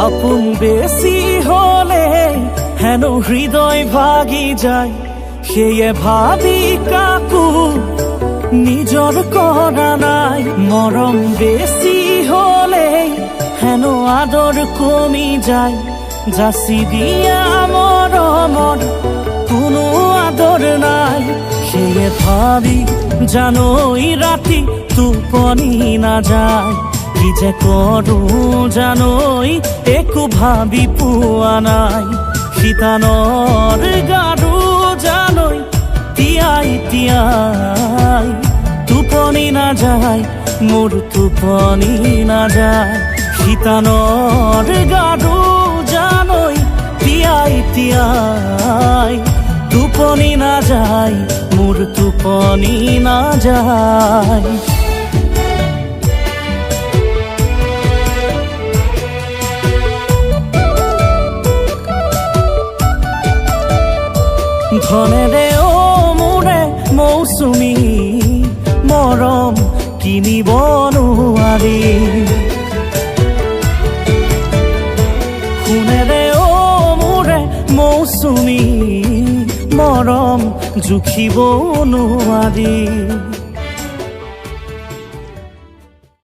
আপন বেছি হলে হেন হৃদয় ভাগি যায়, সেয়ে ভাবি কাকো নিজর করা নাই। মরম বেছি হলে হেন আদর কমি যায়, যাচি দিয়া মরমর কোনো আদর নাই। সেয়ে ভাবি জানোই রাতি টোপনি না যায়, কি যে কৰো জানোই একো ভাবি পোৱা নাই। শীতানৰ গাৰু জানোই তিয়াই তিয়াই টোপনি না যায়, মোৰ টোপনি না যায়। শীতানৰ গাৰু জানোই তিয়াই তিয়াই টোপনি না যায়, মোৰ টোপনি না যায়। ধনেৰে ও মোৰে মৌচুমী মৰম কিনিব নোৱাৰি। সোণেৰে ও মোৰে মৌচুমী মৰম জুখিব নোৱাৰি।